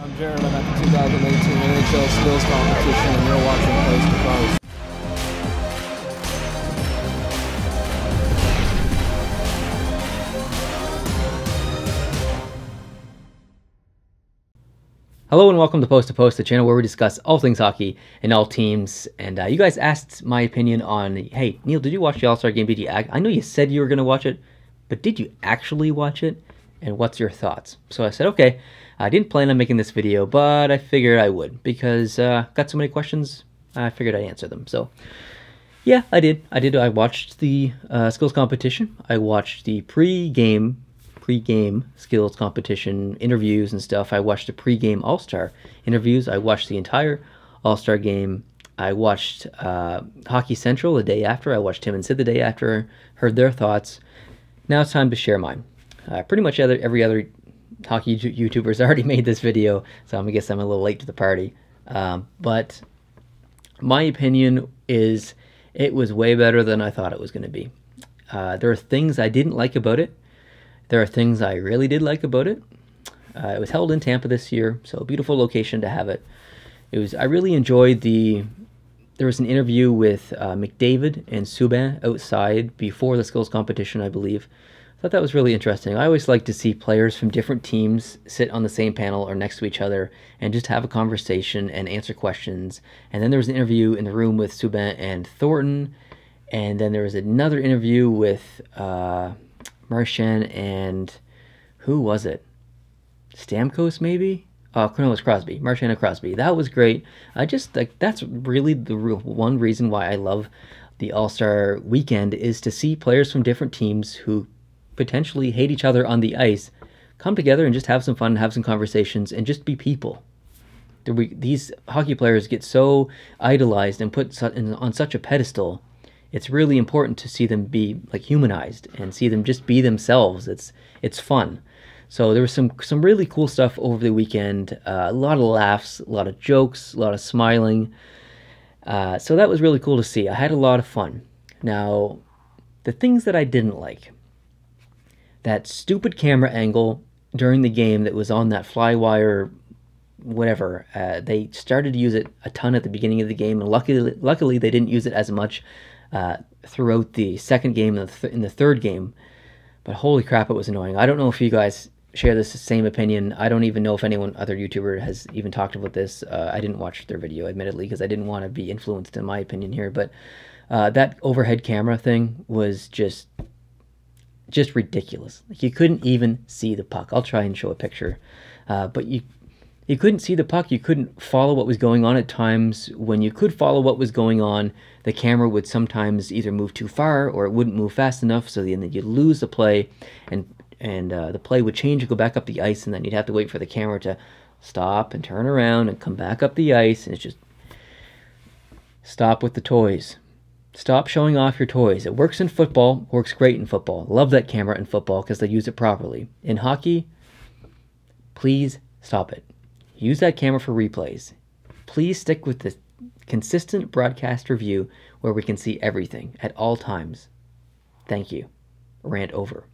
I'm Jared. I'm at the 2018 NHL Skills Competition, and you're watching Post to Post. Hello and welcome to Post, the channel where we discuss all things hockey and all teams. And you guys asked my opinion on, hey, Neil, did you watch the All-Star game? I know you said you were going to watch it, but did you actually watch it? And what's your thoughts? So I said, okay, I didn't plan on making this video, but I figured I would because got so many questions, I figured I'd answer them. So yeah, I did. I watched the skills competition. I watched the pre-game skills competition interviews and stuff. I watched the pre-game All-Star interviews. I watched the entire All-Star game. I watched Hockey Central the day after. I watched Tim and Sid the day after, heard their thoughts. Now it's time to share mine. Pretty much every other hockey YouTuber's already made this video, so I guess I'm a little late to the party. But my opinion is it was way better than I thought it was going to be. There are things I didn't like about it. There are things I really did like about it. It was held in Tampa this year, so a beautiful location to have it. I really enjoyed there was an interview with McDavid and Subban outside before the skills competition, I believe. I thought that was really interesting. I always like to see players from different teams sit on the same panel or next to each other and just have a conversation and answer questions. And then there was an interview in the room with Subban and Thornton. And then there was another interview with Marchand and who was it? Stamkos maybe? No, it was Crosby. Marchand and Crosby. That was great. That's really the one reason why I love the All-Star weekend is to see players from different teams who potentially hate each other on the ice come together and just have some fun, have some conversations, and just be people. These hockey players get so idolized and put on such a pedestal. It's really important to see them be like humanized and see them just be themselves. It's fun. So there was some really cool stuff over the weekend. A lot of laughs, a lot of jokes, a lot of smiling. So that was really cool to see. I had a lot of fun. Now, the things that I didn't like. That stupid camera angle during the game that was on that flywire, whatever. They started to use it a ton at the beginning of the game, and luckily they didn't use it as much throughout the second game and in the third game. But holy crap, it was annoying. I don't know if you guys share this same opinion. I don't even know if other YouTuber has even talked about this. I didn't watch their video, admittedly, because I didn't want to be influenced in my opinion here. But that overhead camera thing was just ridiculous. Like, you couldn't even see the puck. I'll try and show a picture. But you couldn't see the puck. You couldn't follow what was going on at times. When you could follow what was going on, the camera would sometimes either move too far or it wouldn't move fast enough, so then you'd lose the play, and the play would change and go back up the ice, and then you'd have to wait for the camera to stop and turn around and come back up the ice, and it's just stop with the toys. Stop showing off your toys. It works in football, works great in football. Love that camera in football because they use it properly. In hockey, please stop it. Use that camera for replays. Please stick with the consistent broadcast review where we can see everything at all times. Thank you. Rant over.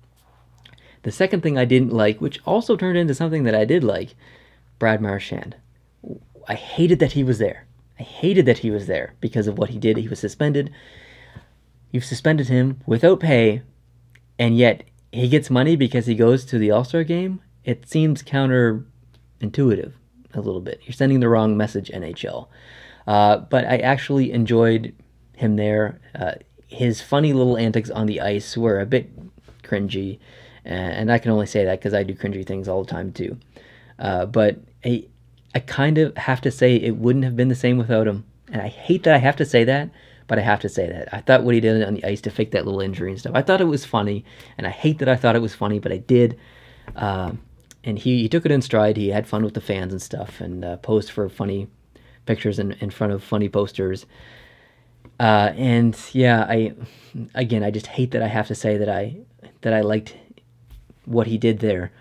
The second thing I didn't like, which also turned into something that I did like, Brad Marchand. I hated that he was there. I hated that he was there because of what he did. He was suspended. You've suspended him without pay, and yet he gets money because he goes to the All-Star game? It seems counterintuitive a little bit. You're sending the wrong message, NHL. But I actually enjoyed him there. His funny little antics on the ice were a bit cringy, and I can only say that because I do cringy things all the time too. But I kind of have to say it wouldn't have been the same without him. And I hate that I have to say that, but I have to say that. I thought what he did on the ice to fake that little injury and stuff, I thought it was funny. And I hate that I thought it was funny, but I did. And he took it in stride. He had fun with the fans and stuff, and posed for funny pictures in front of funny posters. And yeah, I just hate that I have to say that I liked what he did there.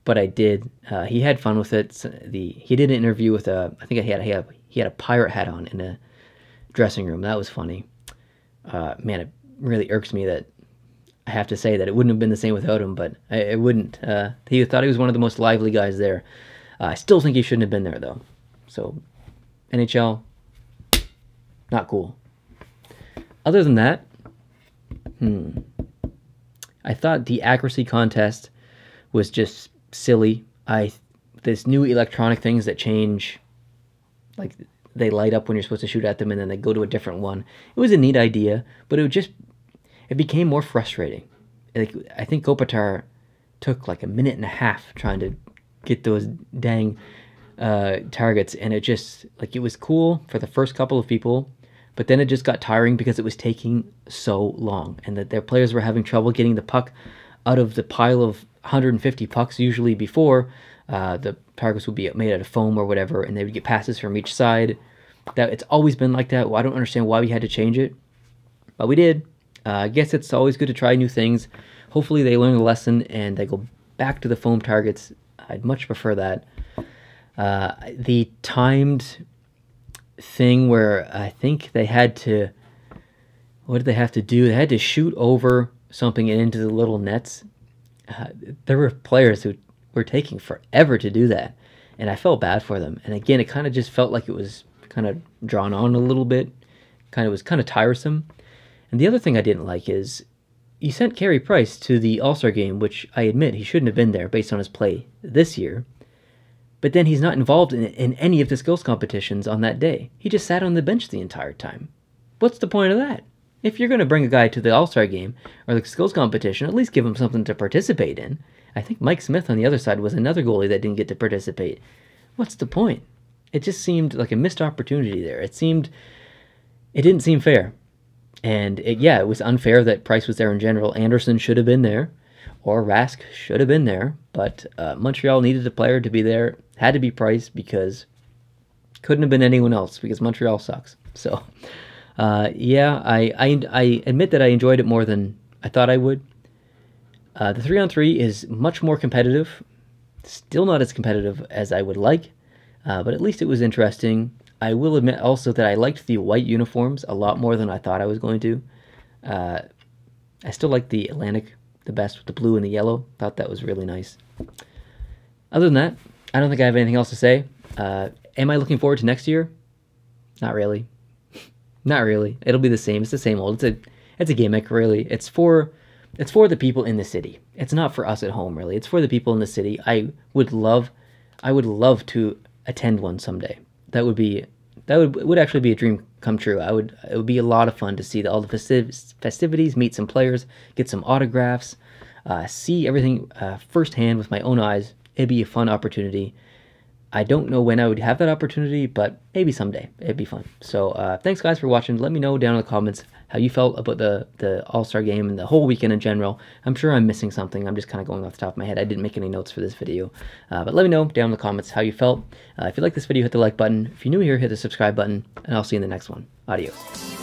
But I did. He had fun with it. He did an interview with I think he had a pirate hat on in a dressing room. That was funny. Man, it really irks me that I have to say that it wouldn't have been the same without him, but it wouldn't. He thought he was one of the most lively guys there. I still think he shouldn't have been there, though. So, NHL, not cool. Other than that, I thought the accuracy contest was just silly. This new electronic things that change, like they light up when you're supposed to shoot at them and then they go to a different one. It was a neat idea, but it became more frustrating. Like, I think Kopitar took like a minute and a half trying to get those dang targets, and it was cool for the first couple of people, but then it just got tiring because it was taking so long, and that their players were having trouble getting the puck out of the pile of 150 pucks usually before. The targets would be made out of foam or whatever, and they would get passes from each side. That it's always been like that. Well, I don't understand why we had to change it, but we did. I guess it's always good to try new things. Hopefully they learn the lesson and they go back to the foam targets. I'd much prefer that. The timed thing where I think they had to... What did they have to do? They had to shoot over something and into the little nets. There were players who were taking forever to do that, and I felt bad for them. And again, it kind of just felt like it was kind of drawn on a little bit. It was kind of tiresome. And the other thing I didn't like is you sent Carey Price to the All-Star game, which I admit he shouldn't have been there based on his play this year. But then he's not involved in any of the skills competitions on that day. He just sat on the bench the entire time. What's the point of that? If you're going to bring a guy to the All-Star game or the skills competition, at least give him something to participate in. I think Mike Smith on the other side was another goalie that didn't get to participate. What's the point? It just seemed like a missed opportunity there. It didn't seem fair. And it was unfair that Price was there in general. Anderson should have been there, or Rask should have been there, but Montreal needed a player to be there. Had to be Price because couldn't have been anyone else because Montreal sucks. So, I admit that I enjoyed it more than I thought I would. The 3-on-3 is much more competitive. Still not as competitive as I would like, but at least it was interesting. I will admit also that I liked the white uniforms a lot more than I thought I was going to. I still like the Atlantic the best with the blue and the yellow. Thought that was really nice. Other than that, I don't think I have anything else to say. Am I looking forward to next year? Not really. Not really. It'll be the same. It's the same old. It's a gimmick, really. It's for the people in the city. It's not for us at home, really. It's for the people in the city. I would love to attend one someday. That would actually be a dream come true. It would be a lot of fun to see all the festivities, meet some players, get some autographs, see everything firsthand with my own eyes. It'd be a fun opportunity. I don't know when I would have that opportunity, but maybe someday. It'd be fun. So thanks, guys, for watching. Let me know down in the comments how you felt about the All-Star game and the whole weekend in general. I'm sure I'm missing something. I'm just kind of going off the top of my head. I didn't make any notes for this video. But let me know down in the comments how you felt. If you like this video, hit the like button. If you're new here, hit the subscribe button, and I'll see you in the next one. Adios.